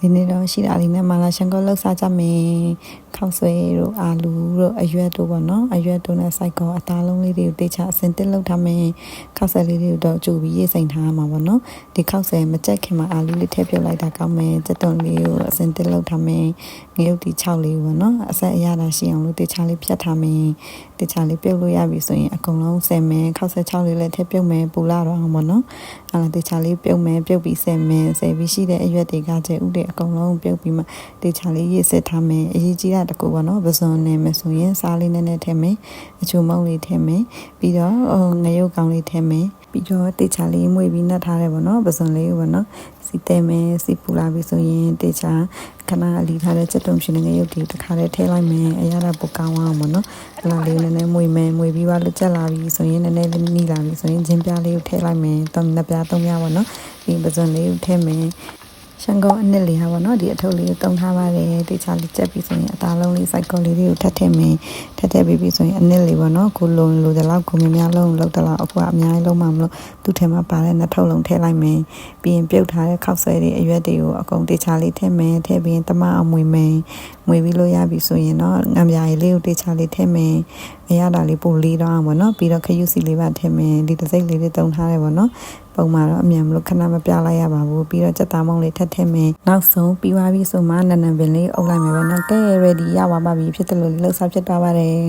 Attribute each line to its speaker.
Speaker 1: ဒီနေ့တော့ရှိတာလေးနဲ့မာလာရှန်ကိုလှုပ်စားကြမယ်ခောက်ဆွဲတို့အာလူတို့အရွက်တို့ပေါ့နော်အရွက်တို့နဲ့စိုက်ကောအသားလုံးလေးတွေကိုတေချာအစင်တက်လှုပ်ထားမယ်ခောက်ဆွဲလေးတွေကိုတော့ကြိုပြီးရေးစိန်ထားမှာပေါ့နော်ဒီခောက်ဆွဲမကြက်ခင်မှာအာလူလေးထည့်ပြုတ်လိုက်တာကောင်းမယ်စက်သွန်လေးကိုအစင်တက်လှုပ်ထားမယ်ငရုတ်တီ6လေးပေါ့နော်အဆက်အရသာရှိအောင်လို့တေချာလေးဖြတ်ထားမယ်တေချာလေးပြုတ်လို့ရပြီဆိုရင်အကုန်လုံးဆယ်မယ်ခောက်ဆွဲ6လေးလည်းထည့်ပြုတ်မယ်ပူလာတော့အောင်ပေါ့နော်တေချာလေးပြုတ်မယ်ပြုတ်ပြီးဆယ်မယ်ဆယ်ပြီးရှိတဲ့အရွက်တွေကကျဲဥတွေအကုန်လုံးပြုတ်ပြီးမှတေချာလေးရေးစစ်ထားမယ်အရေးကြီးတာတကူပေါ့နော်ပစွန်နဲ့မဆိုရင်စားလေးနဲ့ထည့်မယ်အချိုမုံလေးထည့်မယ်ပြီးတော့ငရုတ်ကောင်းလေးထည့်မယ်ပြီးတော့တေချာလေးမွေပြီးနှက်ထားတယ်ပေါ့နော်ပစွန်လေးပေါ့နော်စီတဲမယ်စီပူလာပြီဆိုရင်တေချာခဏအလီထားတဲ့ချက်တုံရှင်ငရုတ်ဒီတစ်ခါလေးထည့်လိုက်မယ်အရသာပုတ်ကောင်းအောင်ပေါ့နော်အဲ့ဒါလေးနည်းနည်းမွေမယ်မွေပြီးပါလက်ချက်လာပြီဆိုရင်နည်းနည်းလေးနီးလာပြီဆိုရင်ဂျင်းပြားလေးကိုထည့်လိုက်မယ်တော့နှစ်ပြားသုံးပြားပေါ့နော်ပြီးပစွန်လေးကိုထည့်မယ်ရှန်ကောအနစ်လေးဟာပေါ့နော်ဒီအထုပ်လေးကိုတုံထားပါတယ်တေချာလေးချက်ပြီးဆိုရင်အသားလုံးလေးစိုက်ကောလေးတွေကိုထပ်ထည့်မယ်ထပ်ထည့်ပြီးဆိုရင်အနစ်လေးပေါ့နော်ကိုလိုတဲ့လောက်ကိုများလုံးလောက်တဲ့လောက်အခုကအများကြီးလုံးမှမလို့သူ့ထဲမှာပါတဲ့နှစ်ထုပ်လုံးထည့်လိုက်မယ်ပြီးရင်ပြုတ်ထားတဲ့ခောက်ဆွဲတွေအရွက်တွေကိုအကုန်တေချာလေးထည့်မယ်ထည့်ပြီးရင်တမအောင်မွေမယ်မွေပြီးလို့ရပြီဆိုရင်တော့ငံပြားရည်လေးကိုတေချာလေးထည့်မယ်အရသာလေးပိုလေးတော့အောင်ပေါ့နော်ပြီးတော့ခရုစီလေးပါထည့်မယ်ဒီတစ်စိတ်လေးတွေတုံထားတယ်ပေါ့နော်ပုံမှာတော့အမြန်မလို့ခဏမပြလိုက်ရပါဘူးပြီးတော့စက်သားမုံလေးထပ်ထည့်မယ်နောက်ဆုံးပြီးသွားပြီဆိုမှနန်နန်ပင်လေးအုပ်လိုက်မယ်ပဲနော်ကဲ ready ရပါပြီဖြစ်တယ်လို့လှုပ်ရှားဖြစ်သွားပါတယ်